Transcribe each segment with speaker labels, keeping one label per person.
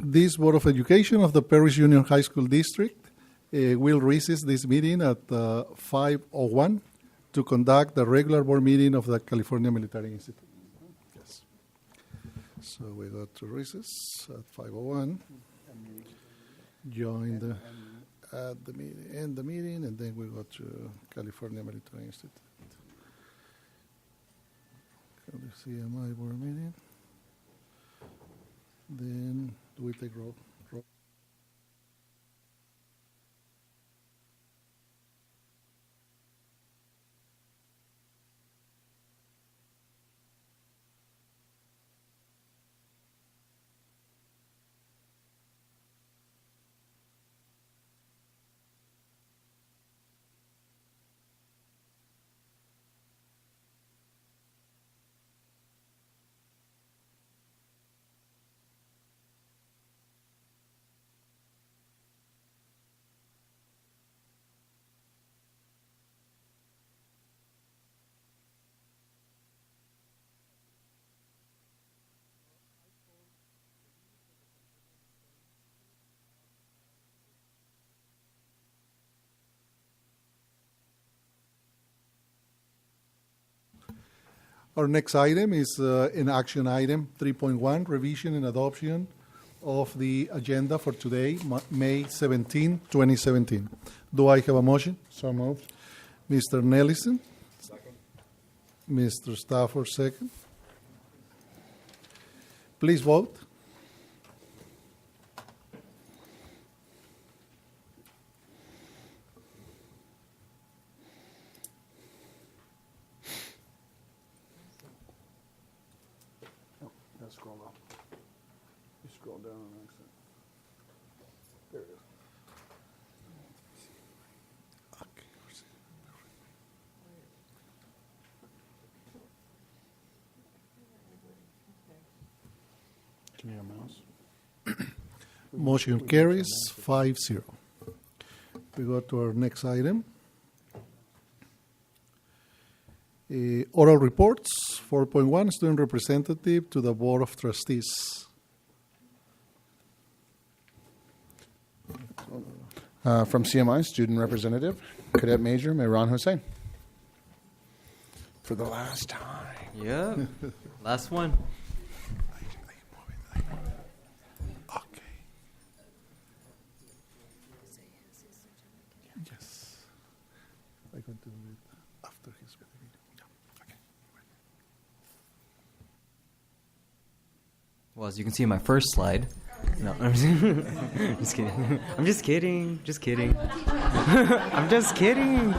Speaker 1: This Board of Education of the Paris Union High School District will recess this meeting at 5:01 to conduct the regular board meeting of the California Military Institute. Yes. So we go to recess at 5:01. Join the at the meeting, end the meeting, and then we go to California Military Institute. CMI board meeting. Then we take roll. Our next item is an action item 3.1, revision and adoption of the agenda for today, May 17, 2017. Do I have a motion?
Speaker 2: So moved.
Speaker 1: Mr. Nellison?
Speaker 2: Second.
Speaker 1: Mr. Stafford, second. Please vote.
Speaker 2: Scroll up. You scroll down on accident. There it is. Do you need a mouse?
Speaker 1: Motion carries 5-0. We go to our next item. Oral reports, 4.1, student representative to the Board of Trustees.
Speaker 2: From CMI, student representative, Cadet Major Mehran Hussein. For the last time.
Speaker 3: Yep. Last one.
Speaker 1: Okay. Yes. I'm going to do it after his video. Yeah. Okay.
Speaker 3: Well, as you can see in my first slide. No, I'm just kidding. I'm just kidding. Just kidding. I'm just kidding.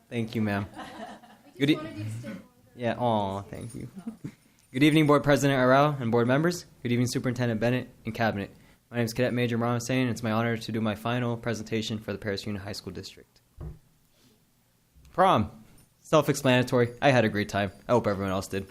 Speaker 3: Thank you, ma'am. Good yeah, aw, thank you. Good evening, Board President Arau and board members. Good evening, Superintendent Bennett and Cabinet. My name is Cadet Major Mehran Hussein, and it's my honor to do my final presentation for the Paris Union High School District. Prom. Self-explanatory. I had a great time. I hope everyone else did.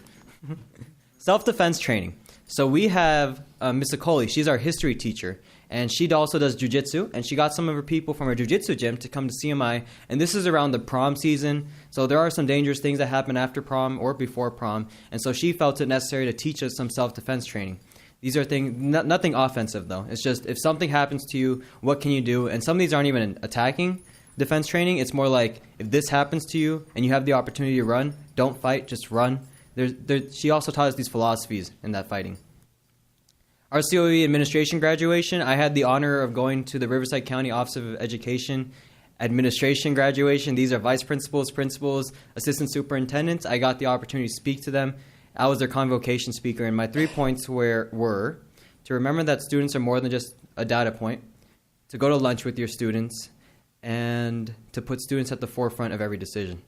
Speaker 3: Self-defense training. So we have Miss Akoli. She's our history teacher, and she also does jiu-jitsu, and she got some of her people from her jiu-jitsu gym to come to CMI, and this is around the prom season, so there are some dangerous things that happen after prom or before prom, and so she felt it necessary to teach us some self-defense training. These are things, nothing offensive though. It's just if something happens to you, what can you do? And some of these aren't even attacking defense training. It's more like if this happens to you and you have the opportunity to run, don't fight, just run. She also taught us these philosophies in that fighting. Our COE administration graduation, I had the honor of going to the Riverside County Office of Education administration graduation. These are vice principals, principals, assistant superintendents. I got the opportunity to speak to them. I was their convocation speaker, and my 3 points were to remember that students are more than just a data point, to go to lunch with your students, and to put students at the forefront of every decision.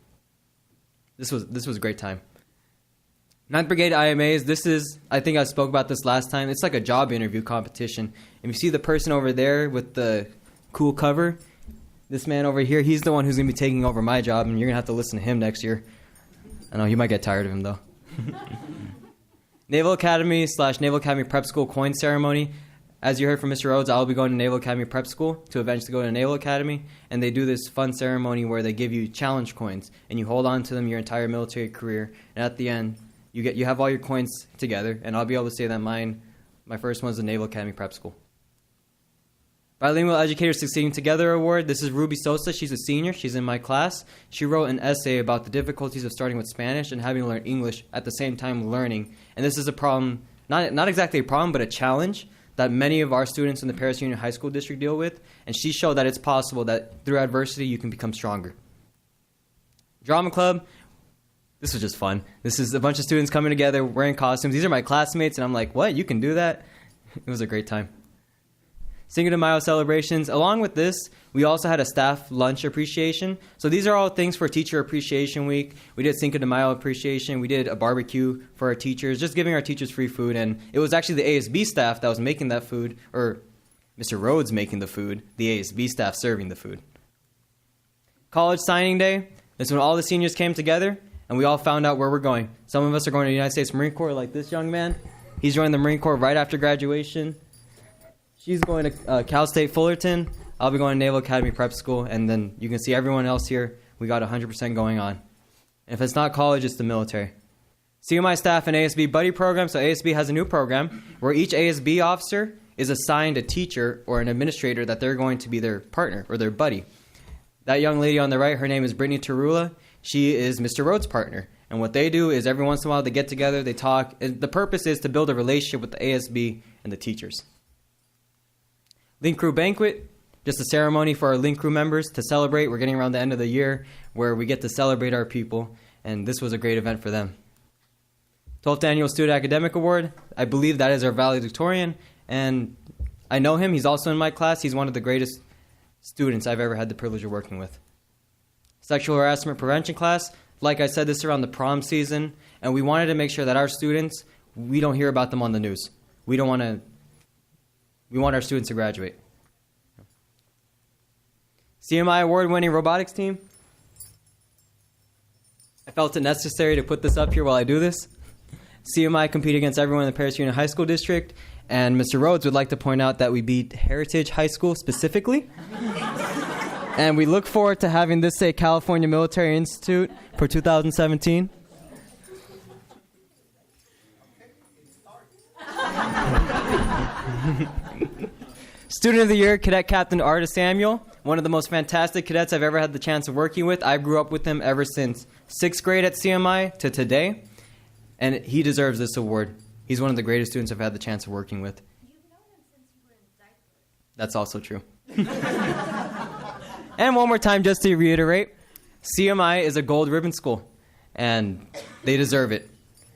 Speaker 3: This was a great time. 9th Brigade IMAs, I think I spoke about this last time. It's like a job interview competition. If you see the person over there with the cool cover, this man over here, he's the one who's going to be taking over my job, and you're going to have to listen to him next year. I know, you might get tired of him, though. Naval Academy / Naval Academy Prep School coin ceremony. As you heard from Mr. Rhodes, I'll be going to Naval Academy Prep School to eventually go to Naval Academy, and they do this fun ceremony where they give you challenge coins, and you hold on to them your entire military career, and at the end, You have all your coins together, and I'll be able to say that my first one is the Naval Academy Prep School. Bilingual Educators Succeeding Together Award. This is Ruby Sosa. She's a senior. She's in my class. She wrote an essay about the difficulties of starting with Spanish and having to learn English at the same time learning. And this is a problem, not exactly a problem, but a challenge that many of our students in the Paris Union High School District deal with. And she showed that it's possible that through adversity you can become stronger. Drama Club. This was just fun. This is a bunch of students coming together wearing costumes. These are my classmates, and I'm like, what? You can do that? It was a great time. Cinco de Mayo celebrations. Along with this, we also had a staff lunch appreciation. So these are all things for Teacher Appreciation Week. We did Cinco de Mayo appreciation. We did a barbecue for our teachers, just giving our teachers free food. And it was actually the ASB staff that was making that food, or Mr. Rhodes making the food, the ASB staff serving the food. College signing day. This is when all the seniors came together, and we all found out where we're going. Some of us are going to the United States Marine Corps, like this young man. He's joining the Marine Corps right after graduation. She's going to Cal State Fullerton. I'll be going to Naval Academy Prep School. And then you can see everyone else here. We got 100% going on. And if it's not college, it's the military. CMI staff and ASB buddy program. So ASB has a new program where each ASB officer is assigned a teacher or an administrator that they're going to be their partner or their buddy. That young lady on the right, her name is Brittany Tarula. She is Mr. Rhodes' partner. And what they do is every once in a while they get together, they talk. And the purpose is to build a relationship with the ASB and the teachers. Link Crew Banquet, just a ceremony for our Link Crew members to celebrate. We're getting around the end of the year where we get to celebrate our people, and this was a great event for them. 12th Annual Student Academic Award, I believe that is our valedictorian, and I know him. He's also in my class. He's one of the greatest students I've ever had the privilege of working with. Sexual Harassment Prevention class, like I said, this is around the prom season, and we wanted to make sure that our students, we don't hear about them on the news. We want our students to graduate. CMI award-winning robotics team. I felt it necessary to put this up here while I do this. CMI compete against everyone in the Paris Union High School District, and Mr. Rhodes would like to point out that we beat Heritage High School specifically. And we look forward to having this say California Military Institute for 2017. Student of the Year, Cadet Captain Artis Samuel, one of the most fantastic cadets I've ever had the chance of working with. I grew up with him ever since 6th grade at CMI to today, and he deserves this award. He's one of the greatest students I've had the chance of working with.
Speaker 4: You've known him since you were in diapers.
Speaker 3: That's also true. And one more time, just to reiterate, CMI is a gold ribbon school, and they deserve it.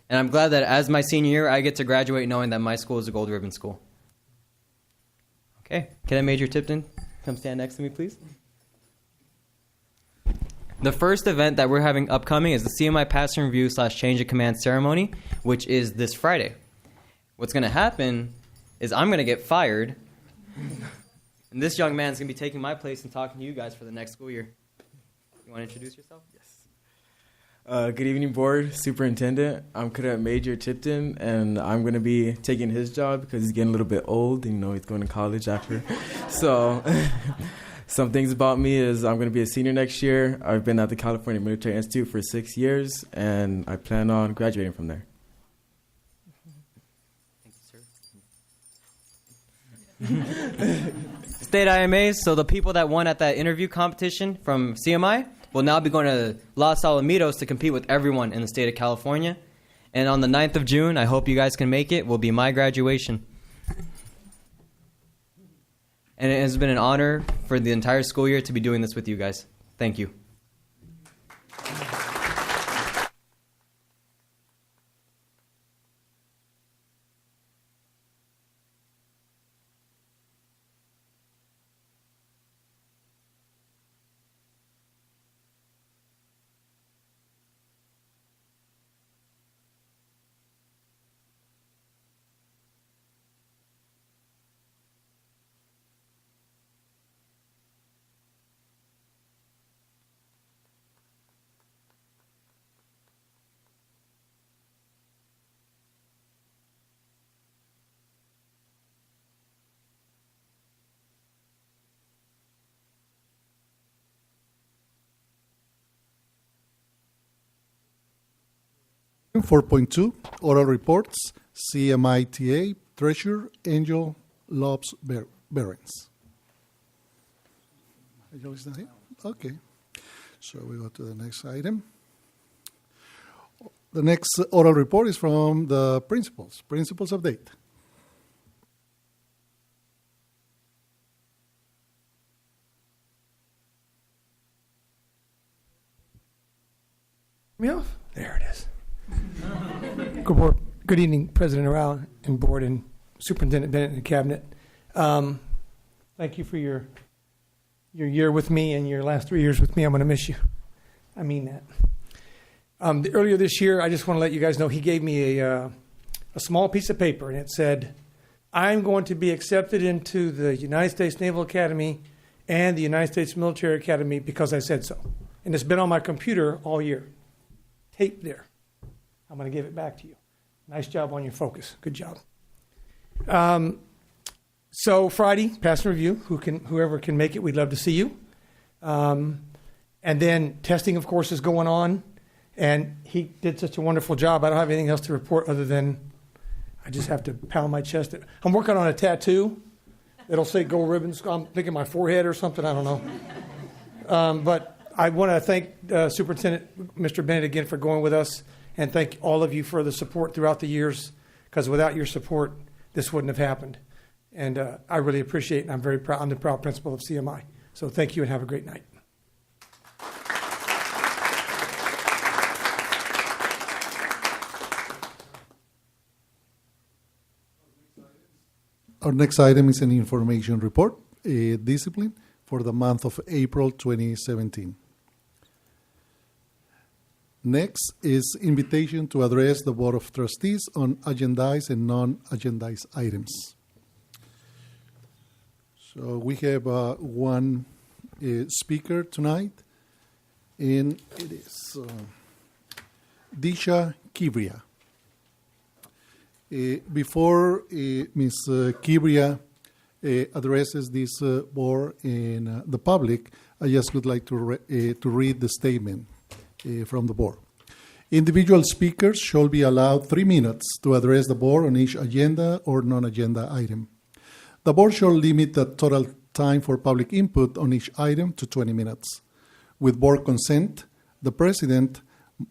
Speaker 3: And I'm glad that as my senior year, I get to graduate knowing that my school is a gold ribbon school. Okay, Cadet Major Tipton, come stand next to me, please. The first event that we're having upcoming is the CMI Passing Review / Change of Command ceremony, which is this Friday. What's going to happen is I'm going to get fired, and this young man's going to be taking my place and talking to you guys for the next school year. You want to introduce yourself?
Speaker 5: Yes. Good evening, Board, Superintendent. I'm Cadet Major Tipton, and I'm going to be taking his job because he's getting a little bit old. You know, he's going to college after. So some things about me is I'm going to be a senior next year. I've been at the California Military Institute for 6 years, and I plan on graduating from there.
Speaker 3: Thank you, sir. State IMAs, so the people that won at that interview competition from CMI will now be going to Los Alamitos to compete with everyone in the state of California. And on the 9th of June, I hope you guys can make it, will be my graduation. And it has been an honor for the entire school year to be doing this with you guys. Thank you.
Speaker 1: 4.2, oral reports, CMITA, Treasurer Angel Lobs Behrens. Angel is not here? Okay. So we go to the next item. The next oral report is from the principals. Principals update.
Speaker 6: Me off? There it is. Good evening, President Naval and Board and Superintendent Bennett and Cabinet. Thank you for your year with me and your last 3 years with me. I'm going to miss you. I mean that. Earlier this year, I just want to let you guys know he gave me a small piece of paper, and it said, I'm going to be accepted into the United States Naval Academy and the United States Military Academy because I said so. And it's been on my computer all year. Tape there. I'm going to give it back to you. Nice job on your focus. Good job. So Friday, passing review. Whoever can make it, we'd love to see you. And then testing, of course, is going on. And he did such a wonderful job. I don't have anything else to report other than I just have to pound my chest. I'm working on a tattoo. It'll say gold ribbons. I'm thinking my forehead or something. I don't know. But I want to thank Superintendent Mr. Bennett again for going with us, and thank all of you for the support throughout the years, because without your support, this wouldn't have happened. And I really appreciate it, and I'm very proud. I'm the proud principal of CMI. So thank you, and have a great night.
Speaker 1: Our next item is an information report, discipline, for the month of April 2017. Next is invitation to address the Board of Trustees on agendized and non-agendized items. So we have one speaker tonight, and it is Disha Kibria. Before Ms. Kibria addresses this board and the public, I just would like to read the statement from the board. Individual speakers shall be allowed 3 minutes to address the board on each agenda or non-agenda item. The board shall limit the total time for public input on each item to 20 minutes. With board consent, the president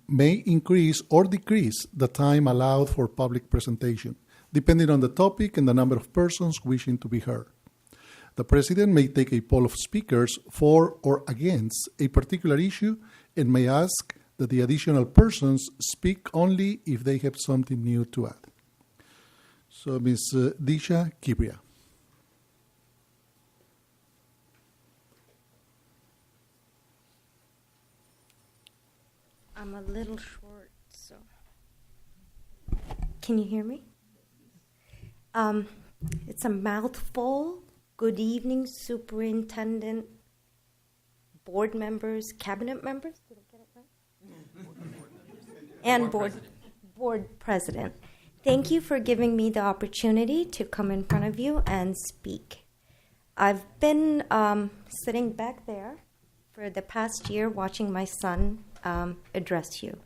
Speaker 1: may increase or decrease the time allowed for public presentation, depending on the topic and the number of persons wishing to be heard. The president may take a poll of speakers for or against a particular issue and may ask that the additional persons speak only if they have something new to add. So, Ms. Disha Kibria.
Speaker 4: I'm a little short, so. Can you hear me? It's a mouthful. Good evening, Superintendent, board members, cabinet members. Did I get it right? And board president. Thank you for giving me the opportunity to come in front of you and speak. I've been sitting back there for the past year watching my son address you.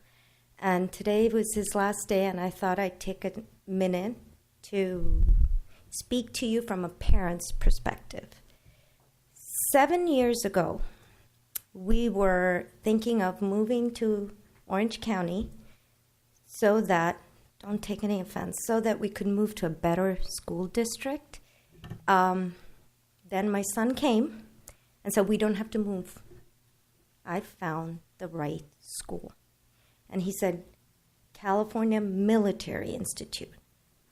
Speaker 4: And today was his last day, and I thought I'd take a minute to speak to you from a parent's perspective. 7 years ago, we were thinking of moving to Orange County so that, don't take any offense, so that we could move to a better school district. Then my son came and said, we don't have to move. I found the right school. And he said, California Military Institute.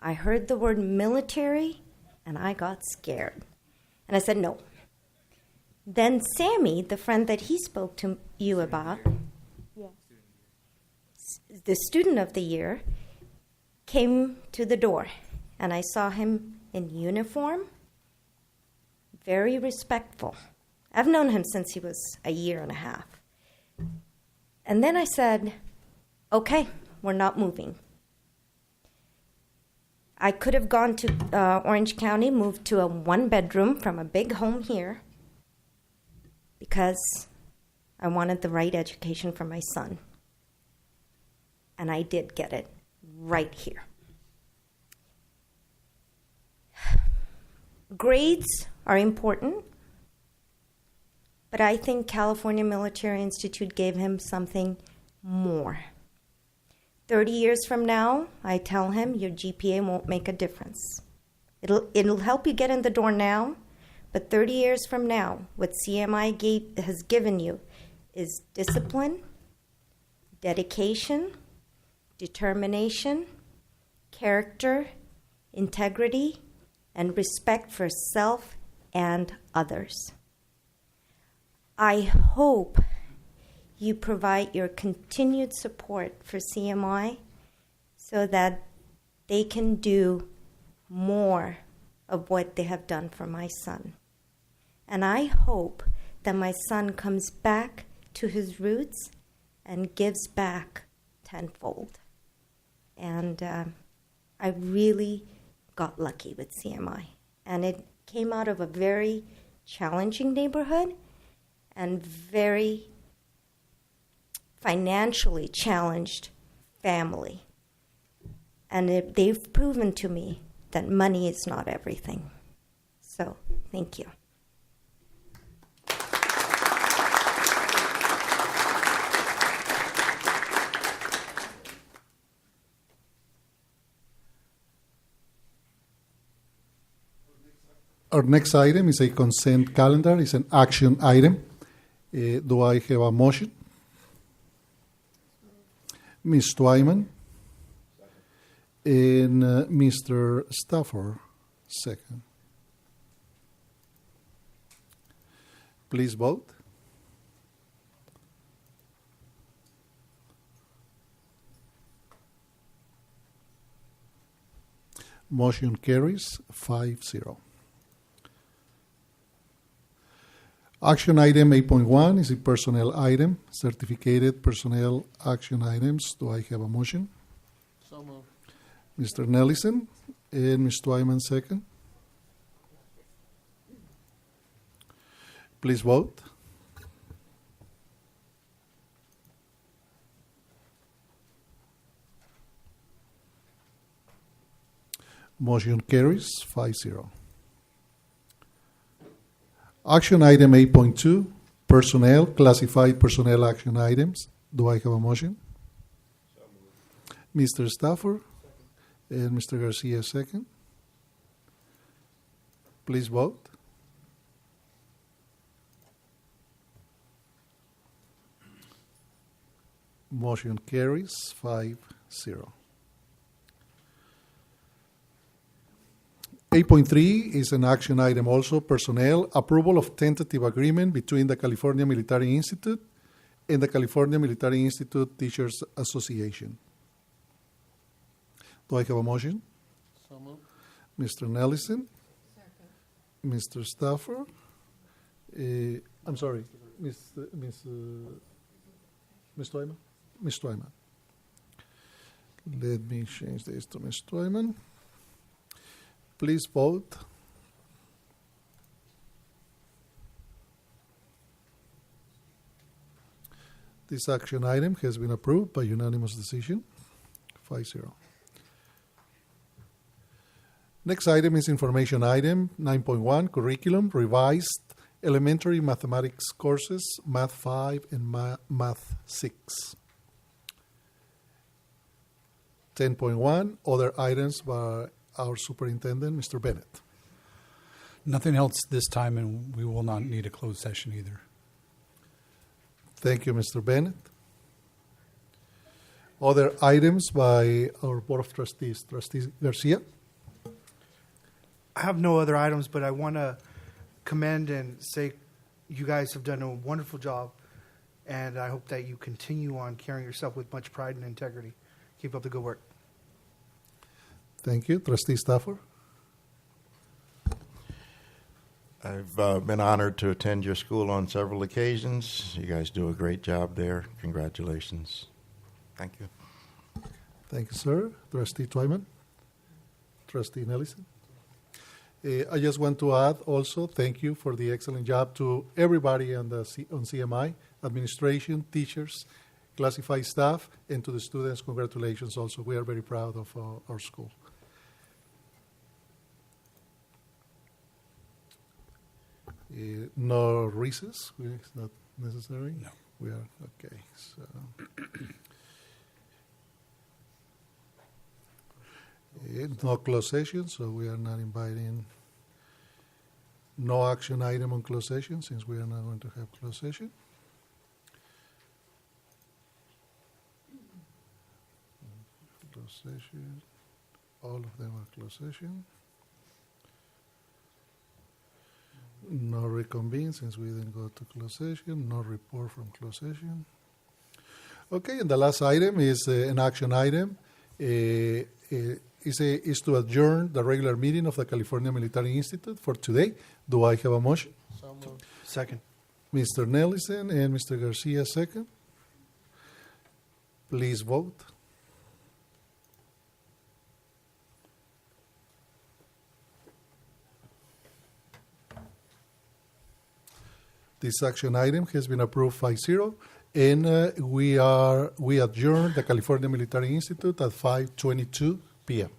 Speaker 4: I heard the word military, and I got scared. And I said, no. Then Sammy, the friend that he spoke to you about, the student of the year, came to the door. And I saw him in uniform, very respectful. I've known him since he was a year and a half. And then I said, okay, we're not moving. I could have gone to Orange County, moved to a 1-bedroom from a big home here because I wanted the right education for my son. And I did get it right here. Grades are important, but I think California Military Institute gave him something more. 30 years from now, I tell him your GPA won't make a difference. It'll help you get in the door now, but 30 years from now, what CMI has given you is discipline, dedication, determination, character, integrity, and respect for self and others. I hope you provide your continued support for CMI so that they can do more of what they have done for my son. And I hope that my son comes back to his roots and gives back tenfold. And I really got lucky with CMI. And it came out of a very challenging neighborhood and very financially challenged family. And they've proven to me that money is not everything. So, thank you.
Speaker 1: Our next item is a consent calendar. It's an action item. Do I have a motion? Ms. Twyman and Mr. Stafford, second. Please vote. Motion carries 5-0. Action item 8.1 is a personnel item, certificated personnel action items. Do I have a motion?
Speaker 2: So moved.
Speaker 1: Mr. Nellison and Ms. Twyman, second. Please vote. Motion carries 5-0. Action item 8.2, personnel, classified personnel action items. Do I have a motion? Mr. Stafford and Mr. Garcia, second. Please vote. Motion carries 5-0. 8.3 is an action item also, personnel, approval of tentative agreement between the California Military Institute and the California Military Institute Teachers Association. Do I have a motion?
Speaker 2: So moved.
Speaker 1: Mr. Nellison? Second. Mr. Stafford? I'm sorry, Ms. Twyman? Ms. Twyman. Let me change this to Ms. Twyman. Please vote. This action item has been approved by unanimous decision, 5-0. Next item is information item 9.1, curriculum, revised elementary mathematics courses, Math 5 and Math 6. 10.1, other items by our superintendent, Mr. Bennett.
Speaker 7: Nothing else this time, and we will not need a closed session either.
Speaker 1: Thank you, Mr. Bennett. Other items by our Board of Trustees. Trustee Garcia?
Speaker 8: I have no other items, but I want to commend and say you guys have done a wonderful job, and I hope that you continue on carrying yourself with much pride and integrity. Keep up the good work.
Speaker 1: Thank you. Trustee Stafford?
Speaker 9: I've been honored to attend your school on several occasions. You guys do a great job there. Congratulations. Thank you.
Speaker 1: Thank you, sir. Trustee Twyman? Trustee Nellison? I just want to add also, thank you for the excellent job to everybody on CMI, administration, teachers, classified staff, and to the students, congratulations also. We are very proud of our school. No recess, it's not necessary?
Speaker 7: No.
Speaker 1: We are, okay, so. No closed session, so we are not inviting. No action item on closed session, since we are not going to have closed session. Closed session, all of them are closed session. No reconvene, since we didn't go to closed session. No report from closed session. Okay, and the last item is an action item. Is to adjourn the regular meeting of the California Military Institute for today. Do I have a motion?
Speaker 8: Second.
Speaker 1: Mr. Nelson and Mr. Garcia, second. Please vote. This action item has been approved 5-0, and we adjourn the California Military Institute at 5:22 p.m.